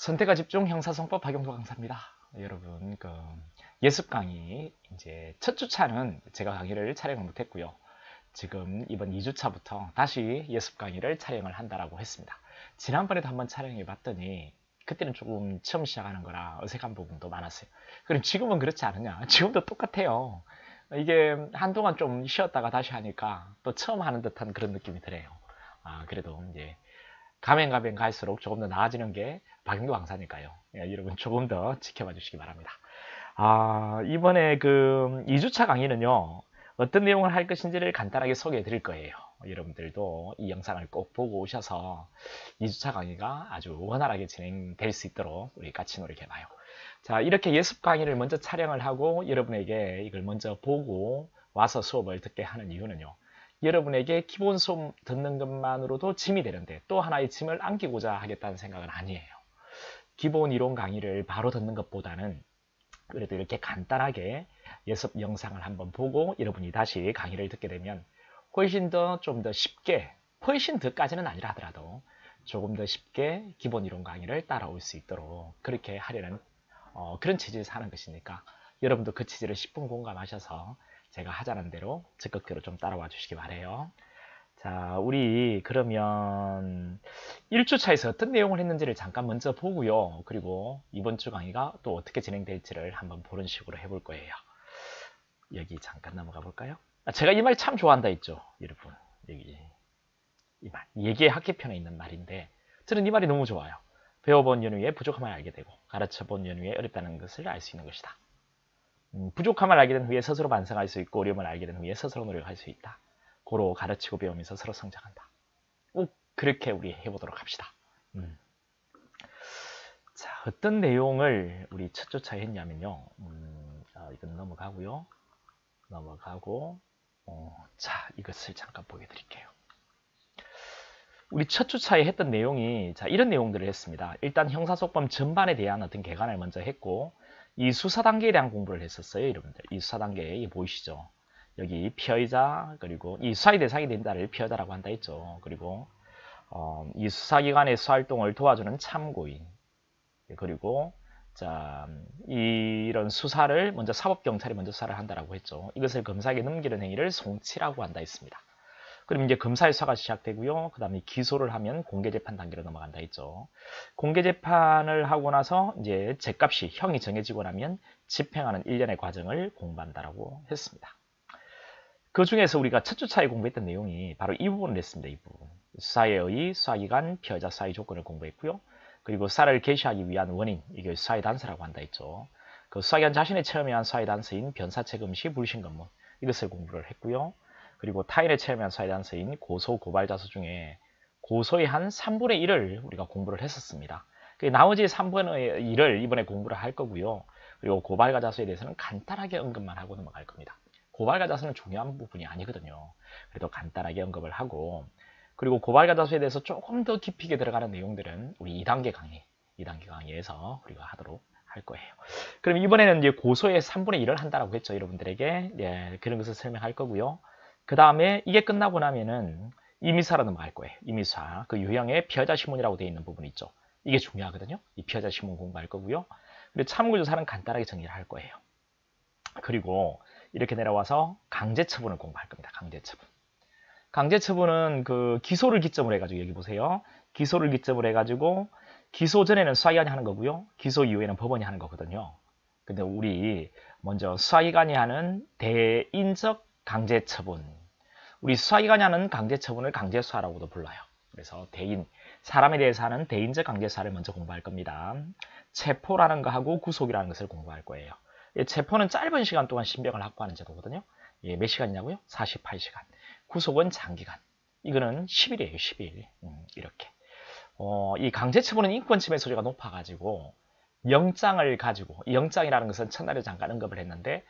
선택과 집중 형사성법 박용도 강사입니다. 여러분, 예습 강의 이제 첫 주차는 제가 강의를 촬영을 못했고요. 지금 이번 2주차부터 다시 예습 강의를 촬영을 한다라고 했습니다. 지난번에도 한번 촬영해 봤더니 그때는 조금 처음 시작하는 거라 어색한 부분도 많았어요. 그럼 지금은 그렇지 않느냐? 지금도 똑같아요. 이게 한동안 좀 쉬었다가 다시 하니까 또 처음 하는 듯한 그런 느낌이 드네요. 그래도 이제 가면 갈수록 조금 더 나아지는 게 박영도 강사니까요. 여러분 조금 더 지켜봐 주시기 바랍니다. 이번에 2주차 강의는요, 어떤 내용을 할 것인지를 간단하게 소개해 드릴 거예요. 여러분들도 이 영상을 꼭 보고 오셔서 2주차 강의가 아주 원활하게 진행될 수 있도록 우리 같이 노력해 봐요. 자, 이렇게 예습 강의를 먼저 촬영을 하고 여러분에게 이걸 먼저 보고 와서 수업을 듣게 하는 이유는요, 여러분에게 기본 수업 듣는 것만으로도 짐이 되는데 또 하나의 짐을 안기고자 하겠다는 생각은 아니에요. 기본 이론 강의를 바로 듣는 것보다는 그래도 이렇게 간단하게 예습 영상을 한번 보고 여러분이 다시 강의를 듣게 되면 훨씬 더 좀 더 쉽게, 훨씬 더까지는 아니라 하더라도 조금 더 쉽게 기본 이론 강의를 따라올 수 있도록 그렇게 하려는 그런 취지에서 하는 것이니까 여러분도 그 취지를 10분 공감하셔서 제가 하자는 대로 적극적으로 좀 따라와 주시기 바래요. 자, 우리 그러면 1주차에서 어떤 내용을 했는지를 잠깐 먼저 보고요. 그리고 이번 주 강의가 또 어떻게 진행될지를 한번 보는 식으로 해볼 거예요. 여기 잠깐 넘어가 볼까요? 제가 이 말 참 좋아한다 했죠, 여러분. 여기 이 말, 예계 학계편에 있는 말인데 저는 이 말이 너무 좋아요. 배워본 연후에 부족함을 알게 되고 가르쳐본 연후에 어렵다는 것을 알 수 있는 것이다. 부족함을 알게 된 후에 스스로 반성할 수 있고 어려움을 알게 된 후에 스스로 노력할 수 있다. 고로 가르치고 배우면서 서로 성장한다. 꼭 그렇게 우리 해보도록 합시다. 자, 어떤 내용을 우리 첫 주차에 했냐면요. 이건 넘어가고요. 넘어가고 자, 이것을 잠깐 보여드릴게요. 우리 첫 주차에 했던 내용이 자, 이런 내용들을 했습니다. 일단 형사소법 전반에 대한 어떤 개관을 먼저 했고 이 수사 단계에 대한 공부를 했었어요. 여러분들 이 수사 단계에 보이시죠? 여기 피의자, 그리고 이 수사의 대상이 된다를 피의자라고 한다 했죠. 그리고 이 수사기관의 수사활동을 도와주는 참고인, 그리고 자, 이런 수사를 먼저 사법경찰이 먼저 수사를 한다라고 했죠. 이것을 검사에게 넘기는 행위를 송치라고 한다 했습니다. 그럼 이제 검사의 수사가 시작되고요. 그 다음에 기소를 하면 공개재판 단계로 넘어간다 했죠. 공개재판을 하고 나서 이제 죗값이 형이 정해지고 나면 집행하는 일련의 과정을 공부한다라고 했습니다. 그 중에서 우리가 첫 주차에 공부했던 내용이 바로 이 부분을 했습니다. 이 부분. 수사의 의의, 수사기관, 피의자 수사의 조건을 공부했고요. 그리고 수사를 개시하기 위한 원인, 이게 수사의 단서라고 한다 했죠. 그 수사기관 자신의 체험에 의한 수사의 단서인 변사책임 시 불신검문, 이것을 공부를 했고요. 그리고 타인의 체험에 의한 수사의 단서인 고소, 고발자수 중에 고소의 한 3분의 1을 우리가 공부를 했었습니다. 나머지 3분의 1을 이번에 공부를 할 거고요. 그리고 고발과 자수에 대해서는 간단하게 언급만 하고 넘어갈 겁니다. 고발과 자수는 중요한 부분이 아니거든요. 그래도 간단하게 언급을 하고, 그리고 고발과 자수에 대해서 조금 더 깊이 있게 들어가는 내용들은 우리 2단계 강의에서 우리가 하도록 할 거예요. 그럼 이번에는 이제 고소의 3분의 1을 한다라고 했죠. 여러분들에게. 네, 그런 것을 설명할 거고요. 그 다음에 이게 끝나고 나면은 임의사로 넘어갈 거예요. 임의사. 그 유형의 피의자 신문이라고 되어 있는 부분이 있죠. 이게 중요하거든요. 이 피의자 신문 공부할 거고요. 그리고 참고조사는 간단하게 정리를 할 거예요. 그리고 이렇게 내려와서 강제처분을 공부할 겁니다. 강제처분. 강제처분은 그 기소를 기점으로 해가지고 여기 보세요. 기소를 기점으로 해가지고 기소 전에는 수사기관이 하는 거고요. 기소 이후에는 법원이 하는 거거든요. 근데 우리 먼저 수사기관이 하는 대인적 강제처분. 우리 수사기관이 하는 강제처분을 강제수사라고도 불러요. 그래서 대인, 사람에 대해서 하는 대인적 강제수사를 먼저 공부할 겁니다. 체포라는 거하고 구속이라는 것을 공부할 거예요. 체포는 짧은 시간 동안 신병을 확보하는 제도거든요. 몇 시간이냐고요? 48시간. 구속은 장기간. 이거는 10일이에요. 10일. 이렇게. 이 강제처분은 인권침해 소지가 높아가지고 영장을 가지고, 영장이라는 것은 첫날에 잠깐 언급을 했는데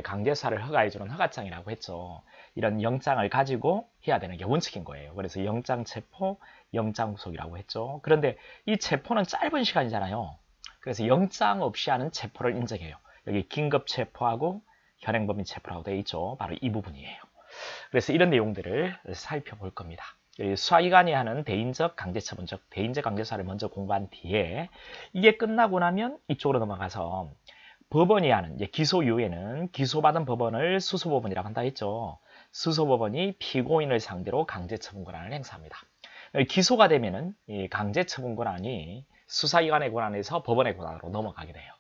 강제수사를 허가해주는 허가장이라고 했죠. 이런 영장을 가지고 해야 되는 게 원칙인 거예요. 그래서 영장 체포, 영장 구속이라고 했죠. 그런데 이 체포는 짧은 시간이잖아요. 그래서 영장 없이 하는 체포를 인정해요. 여기 긴급 체포하고 현행범인 체포라고 되어 있죠. 바로 이 부분이에요. 그래서 이런 내용들을 살펴볼 겁니다. 수사기관이 하는 대인적 강제처분, 즉 대인적 강제수사를 먼저 공부한 뒤에 이게 끝나고 나면 이쪽으로 넘어가서 법원이 하는 기소 이후에는 기소받은 법원을 수소법원이라고 한다 했죠. 수소법원이 피고인을 상대로 강제처분 권한을 행사합니다. 기소가 되면은 이 강제처분 권한이 수사기관의 권한에서 법원의 권한으로 넘어가게 돼요.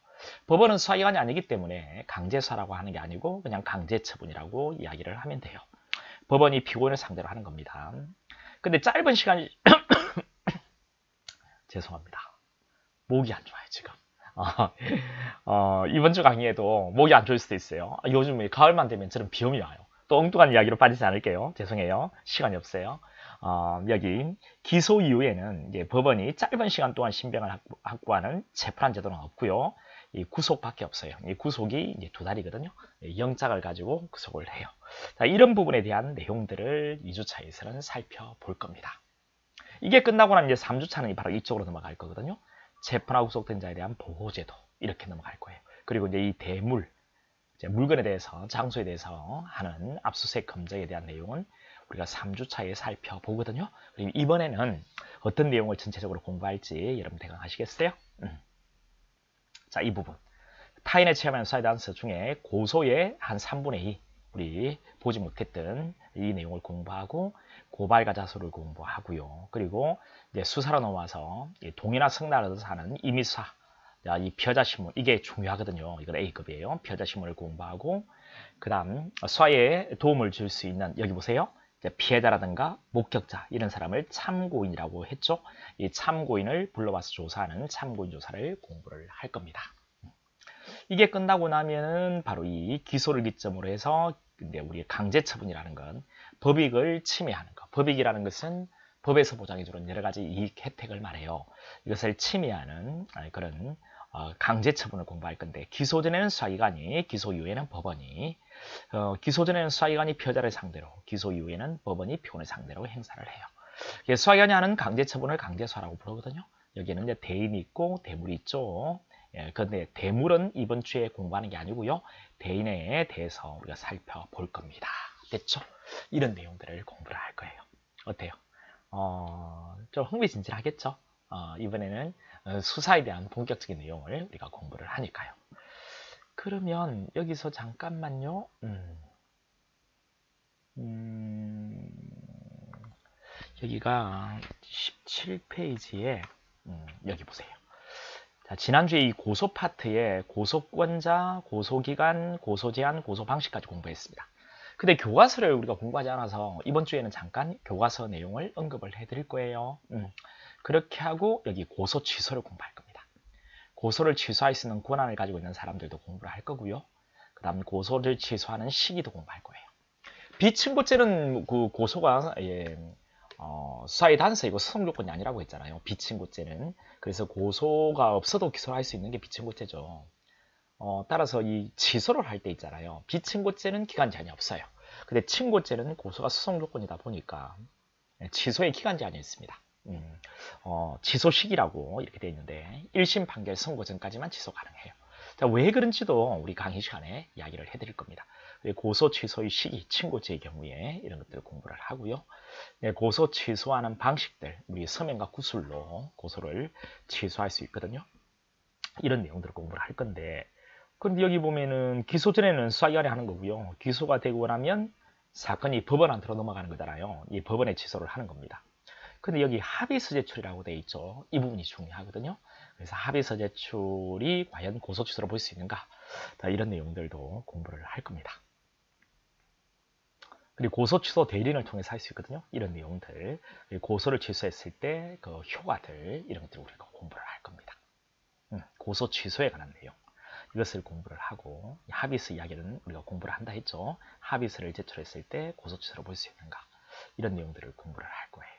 법원은 수사기관이 아니기 때문에 강제수사라고 하는 게 아니고 그냥 강제처분이라고 이야기를 하면 돼요. 법원이 피고인을 상대로 하는 겁니다. 근데 짧은 시간이 죄송합니다. 목이 안 좋아요 지금. 이번 주 강의에도 목이 안 좋을 수도 있어요. 요즘 가을만 되면 저는 비염이 와요. 또 엉뚱한 이야기로 빠지지 않을게요. 죄송해요. 시간이 없어요. 여기 기소 이후에는 이제 법원이 짧은 시간 동안 신병을 확보하는 재판한 제도는 없고요. 이 구속밖에 없어요. 이 구속이 이제 2달이거든요. 영장을 가지고 구속을 해요. 자, 이런 부분에 대한 내용들을 2주차에서는 살펴볼 겁니다. 이게 끝나고 나면 이제 3주차는 바로 이쪽으로 넘어갈 거거든요. 재판하고 구속된 자에 대한 보호제도 이렇게 넘어갈 거예요. 그리고 이제 이 대물, 이제 물건에 대해서, 장소에 대해서 하는 압수수색 검증에 대한 내용은 우리가 3주차에 살펴보거든요. 그리고 이번에는 어떤 내용을 전체적으로 공부할지 여러분 대강 아시겠어요? 자, 이 부분. 타인의 체험한 수사에 대한 서 중에 고소의 한 3분의 2 우리 보지 못했던 이 내용을 공부하고 고발과 자수를 공부하고요. 그리고 이제 수사로 넘어와서 동의나 승낙을 얻어서 하는 임의수사, 이 피의자신문 이게 중요하거든요. 이건 A급이에요. 피의자신문을 공부하고 그 다음 수사에 도움을 줄 수 있는 여기 보세요. 피해자라든가 목격자 이런 사람을 참고인이라고 했죠. 이 참고인을 불러와서 조사하는 참고인 조사를 공부를 할 겁니다. 이게 끝나고 나면은 바로 이 기소를 기점으로 해서 우리 강제처분이라는 건 법익을 침해하는 것. 법익이라는 것은 법에서 보장해주는 여러 가지 이익 혜택을 말해요. 이것을 침해하는 그런 강제처분을 공부할 건데 기소 전에는 수사기관이, 기소 이후에는 법원이, 기소 전에는 수사기관이 피해자를 상대로, 기소 이후에는 법원이 피고인을 상대로 행사를 해요. 수사기관이 하는 강제처분을 강제수사라고 부르거든요. 여기에는 이제 대인이 있고 대물이 있죠. 그런데 대물은 이번 주에 공부하는 게 아니고요. 대인에 대해서 우리가 살펴볼 겁니다. 됐죠? 이런 내용들을 공부를 할 거예요. 어때요? 좀 흥미진진하겠죠? 이번에는 수사에 대한 본격적인 내용을 우리가 공부를 하니까요. 그러면 여기서 잠깐만요. 여기가 17페이지에 여기 보세요. 자, 지난주에 이 고소 파트에 고소권자, 고소기간, 고소제한, 고소방식까지 공부했습니다. 근데 교과서를 우리가 공부하지 않아서 이번 주에는 잠깐 교과서 내용을 언급을 해드릴 거예요. 그렇게 하고 여기 고소 취소를 공부할 겁니다. 고소를 취소할 수 있는 권한을 가지고 있는 사람들도 공부를 할 거고요. 그 다음 고소를 취소하는 시기도 공부할 거예요. 비친고죄는 그 고소가 수사의 단서이고 수성조건이 아니라고 했잖아요. 비친고죄는. 그래서 고소가 없어도 기소를 할 수 있는 게 비친고죄죠. 따라서 이 취소를 할 때 있잖아요. 비친고죄는 기간 제한이 없어요. 근데 친고죄는 고소가 수성조건이다 보니까 취소의 기간 제한이 있습니다. 취소 시기라고 이렇게 되어 있는데 1심 판결 선고 전까지만 취소 가능해요. 자, 왜 그런지도 우리 강의 시간에 이야기를 해드릴 겁니다. 고소 취소의 시기, 친고죄의 경우에 이런 것들을 공부를 하고요. 고소 취소하는 방식들, 우리 서면과 구술로 고소를 취소할 수 있거든요. 이런 내용들을 공부를 할 건데, 근데 여기 보면은 기소 전에는 수사기관이 하는 거고요. 기소가 되고 나면 사건이 법원한테로 넘어가는 거잖아요. 이 법원에 취소를 하는 겁니다. 근데 여기 합의서 제출이라고 되어 있죠. 이 부분이 중요하거든요. 그래서 합의서 제출이 과연 고소 취소로 볼 수 있는가? 이런 내용들도 공부를 할 겁니다. 그리고 고소 취소 대리인을 통해서 할 수 있거든요. 이런 내용들. 고소를 취소했을 때 그 효과들 이런 것들을 우리가 공부를 할 겁니다. 고소 취소에 관한 내용. 이것을 공부를 하고 합의서 이야기는 우리가 공부를 한다 했죠. 합의서를 제출했을 때 고소 취소로 볼 수 있는가? 이런 내용들을 공부를 할 거예요.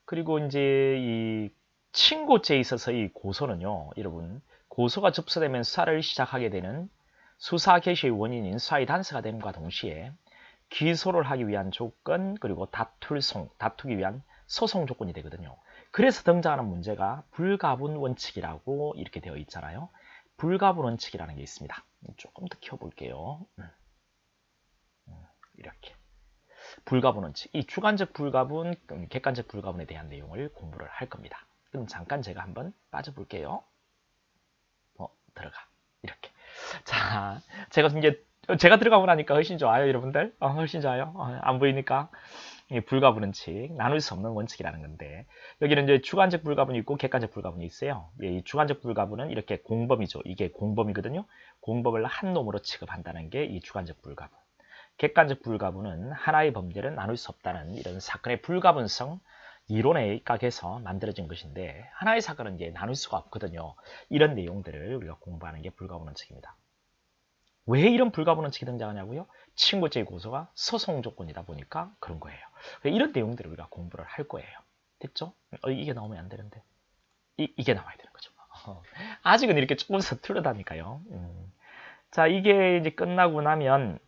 그리고 이제 이 친고죄에 있어서 이 고소는요, 여러분, 고소가 접수되면 수사를 시작하게 되는 수사 개시의 원인인 수사의 단서가 됨과 동시에 기소를 하기 위한 조건, 그리고 다투기 위한 소송 조건이 되거든요. 그래서 등장하는 문제가 불가분 원칙이라고 이렇게 되어 있잖아요. 불가분 원칙이라는 게 있습니다. 조금 더 키워볼게요. 이렇게. 불가분원칙, 이 주관적 불가분, 객관적 불가분에 대한 내용을 공부를 할 겁니다. 그럼 잠깐 제가 한번 빠져볼게요. 들어가. 이렇게. 자, 제가 들어가고 나니까 훨씬 좋아요, 여러분들. 훨씬 좋아요. 안 보이니까. 불가분원칙, 나눌 수 없는 원칙이라는 건데, 여기는 이제 주관적 불가분이 있고 객관적 불가분이 있어요. 이 주관적 불가분은 이렇게 공범이죠. 이게 공범이거든요. 공범을 한 놈으로 취급한다는 게 이 주관적 불가분. 객관적 불가분은 하나의 범죄를 나눌 수 없다는 이런 사건의 불가분성 이론에 입각해서 만들어진 것인데, 하나의 사건은 이제 나눌 수가 없거든요. 이런 내용들을 우리가 공부하는 게 불가분원칙입니다. 왜 이런 불가분원칙이 등장하냐고요? 친고죄의 고소가 소송 조건이다 보니까 그런 거예요. 이런 내용들을 우리가 공부를 할 거예요. 됐죠? 이게 나오면 안 되는데. 이게 나와야 되는 거죠. 아직은 이렇게 조금 서투르다니까요. 자, 이게 이제 끝나고 나면,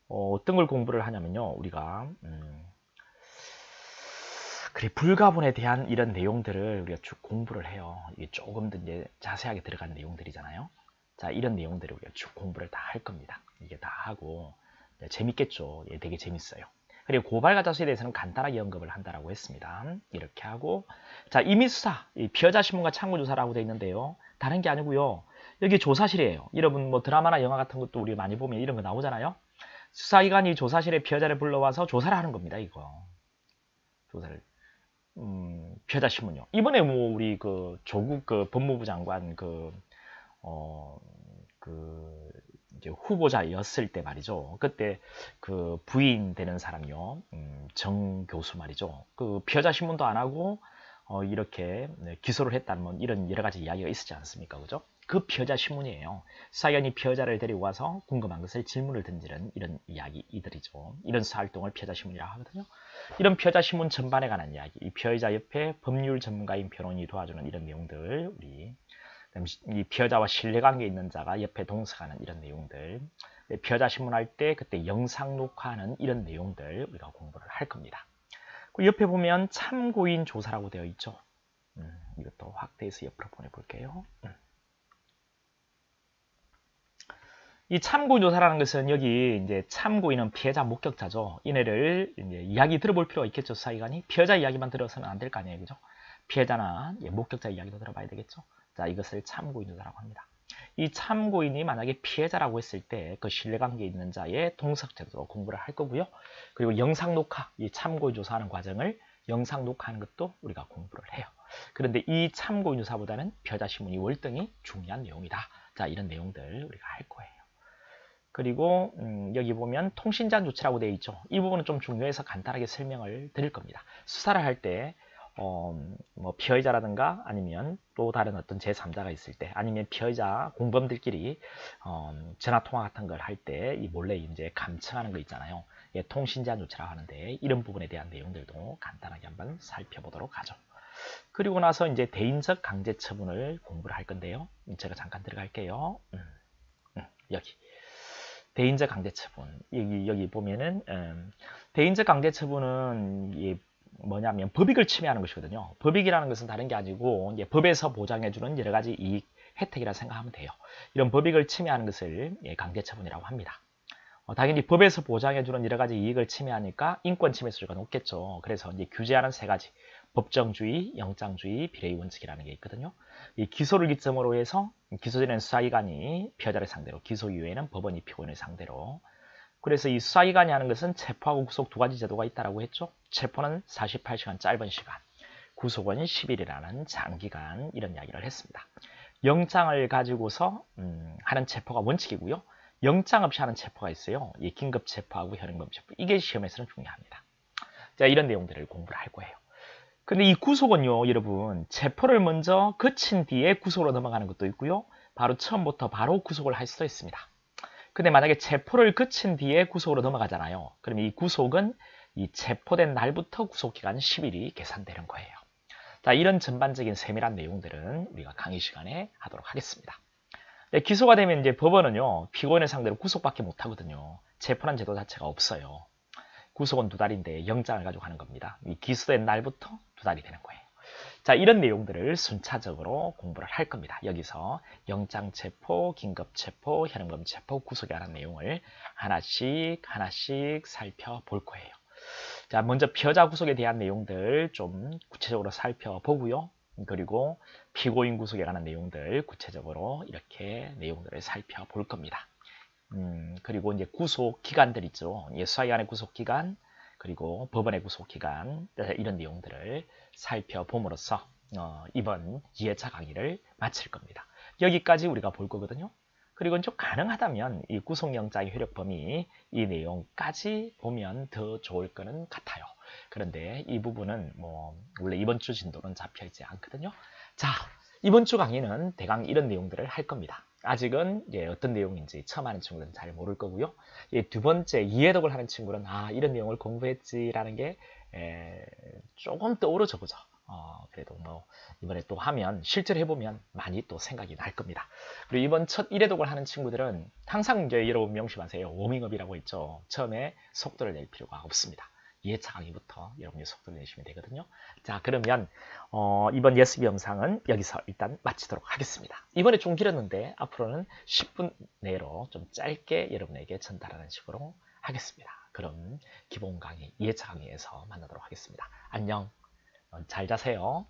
어떤 걸 공부를 하냐면요. 우리가, 그래, 불가분에 대한 이런 내용들을 우리가 쭉 공부를 해요. 이게 조금 더 이제 자세하게 들어간 내용들이잖아요. 자, 이런 내용들을 우리가 쭉 공부를 다 할 겁니다. 이게 다 하고 재밌겠죠. 예, 되게 재밌어요. 그리고 고발가자수에 대해서는 간단하게 언급을 한다라고 했습니다. 이렇게 하고, 자, 임의수사, 피해자 신문과 참고조사라고 되어 있는데요. 다른 게 아니고요. 여기 조사실이에요. 여러분 뭐 드라마나 영화 같은 것도 우리 많이 보면 이런 거 나오잖아요. 수사기관이 조사실에 피해자를 불러와서 조사를 하는 겁니다. 이거 조사를. 피해자 신문요. 이번에 뭐 우리 그 조국 그 법무부 장관 이제 후보자였을 때 말이죠. 그때 그 부인 되는 사람요. 정 교수 말이죠. 그 피해자 신문도 안 하고 이렇게 기소를 했다는 뭐 이런 여러 가지 이야기가 있었지 않습니까? 그죠? 그 피해자 신문이에요. 수사기관이 피해자를 데리고 와서 궁금한 것을 질문을 던지는 이런 이야기들이죠. 이런 수사활동을 피해자 신문이라고 하거든요. 이런 피해자 신문 전반에 관한 이야기, 이 피해자 옆에 법률 전문가인 변호인이 도와주는 이런 내용들, 이 피해자와 신뢰관계에 있는 자가 옆에 동석하는 이런 내용들, 피해자 신문할 때 그때 영상 녹화하는 이런 내용들 우리가 공부를 할 겁니다. 그 옆에 보면 참고인 조사라고 되어 있죠. 이것도 확대해서 옆으로 보내볼게요. 이 참고인 조사라는 것은 여기 이제 참고인은 피해자 목격자죠. 이네를 이제 이야기 들어볼 필요가 있겠죠. 수사기관이 피해자 이야기만 들어서는 안 될 거 아니에요, 그죠? 피해자나 목격자 이야기도 들어봐야 되겠죠. 자, 이것을 참고인 조사라고 합니다. 이 참고인이 만약에 피해자라고 했을 때 그 신뢰관계에 있는 자의 동석제도로 공부를 할 거고요. 그리고 영상 녹화, 이 참고인 조사하는 과정을 영상 녹화하는 것도 우리가 공부를 해요. 그런데 이 참고인 조사보다는 피해자 신문이 월등히 중요한 내용이다. 자, 이런 내용들 우리가 할 거예요. 그리고 여기 보면 통신자 조치라고 되어 있죠. 이 부분은 좀 중요해서 간단하게 설명을 드릴 겁니다. 수사를 할 때 뭐 피해자라든가 아니면 또 다른 어떤 제3자가 있을 때 아니면 피해자 공범들끼리 전화 통화 같은 걸 할 때 이 몰래 이제 감청하는 거 있잖아요. 예, 통신자 조치라고 하는데 이런 부분에 대한 내용들도 간단하게 한번 살펴보도록 하죠. 그리고 나서 이제 대인적 강제 처분을 공부를 할 건데요. 제가 잠깐 들어갈게요. 여기. 대인적 강제처분. 여기 보면은 대인적 강제처분은 뭐냐면 법익을 침해하는 것이거든요. 법익이라는 것은 다른 게 아니고 이제 법에서 보장해주는 여러 가지 이익, 혜택이라 생각하면 돼요. 이런 법익을 침해하는 것을 강제처분이라고 합니다. 당연히 법에서 보장해주는 여러 가지 이익을 침해하니까 인권 침해 소지가 높겠죠. 그래서 이제 규제하는 세 가지. 법정주의, 영장주의, 비례의 원칙이라는 게 있거든요. 이 기소를 기점으로 해서 기소 전에는 수사기관이 피해자를 상대로, 기소 이후에는 법원이 피고인을 상대로. 그래서 이 수사기관이 하는 것은 체포하고 구속 두 가지 제도가 있다고 했죠. 체포는 48시간 짧은 시간, 구속은 10일이라는 장기간 이런 이야기를 했습니다. 영장을 가지고서 하는 체포가 원칙이고요. 영장 없이 하는 체포가 있어요. 이 긴급 체포하고 현행범 체포. 이게 시험에서는 중요합니다. 자, 이런 내용들을 공부를 할 거예요. 근데 이 구속은요, 여러분, 체포를 먼저 거친 뒤에 구속으로 넘어가는 것도 있고요. 바로 처음부터 바로 구속을 할 수도 있습니다. 근데 만약에 체포를 거친 뒤에 구속으로 넘어가잖아요. 그럼 이 구속은 이 체포된 날부터 구속기간 10일이 계산되는 거예요. 자, 이런 전반적인 세밀한 내용들은 우리가 강의 시간에 하도록 하겠습니다. 네, 기소가 되면 이제 법원은요, 피고인을 상대로 구속밖에 못 하거든요. 체포란 제도 자체가 없어요. 구속은 2달인데 영장을 가지고 하는 겁니다. 이 기소된 날부터 2달이 되는 거예요. 자, 이런 내용들을 순차적으로 공부를 할 겁니다. 여기서 영장체포, 긴급체포, 현행범체포, 구속에 관한 내용을 하나씩 살펴볼 거예요. 자, 먼저 피해자 구속에 대한 내용들 좀 구체적으로 살펴보고요. 그리고 피고인 구속에 관한 내용들 구체적으로 이렇게 내용들을 살펴볼 겁니다. 그리고 이제 구속 기간들 있죠. 수사기관의 구속 기간, 그리고 법원의 구속 기간, 이런 내용들을 살펴봄으로써 이번 2회차 강의를 마칠 겁니다. 여기까지 우리가 볼 거거든요. 그리고 좀 가능하다면 이 구속영장의 효력 범위 이 내용까지 보면 더 좋을 거는 같아요. 그런데 이 부분은 뭐 원래 이번 주 진도는 잡혀 있지 않거든요. 자, 이번 주 강의는 대강 이런 내용들을 할 겁니다. 아직은 어떤 내용인지 처음 하는 친구들은 잘 모를 거고요. 두 번째 이해독을 하는 친구는 이런 내용을 공부했지라는 게 조금 떠오르죠, 그죠? 그래도 뭐 이번에 또 하면 실제로 해보면 많이 또 생각이 날 겁니다. 그리고 이번 첫 1회독을 하는 친구들은 항상 이제 여러분 명심하세요. 워밍업이라고 있죠. 처음에 속도를 낼 필요가 없습니다. 2회차 강의부터 여러분이 속도를 내시면 되거든요. 자, 그러면 이번 예습 영상은 여기서 일단 마치도록 하겠습니다. 이번에 좀 길었는데 앞으로는 10분 내로 좀 짧게 여러분에게 전달하는 식으로 하겠습니다. 그럼 기본 강의, 2회차 강의에서 만나도록 하겠습니다. 안녕, 잘 자세요.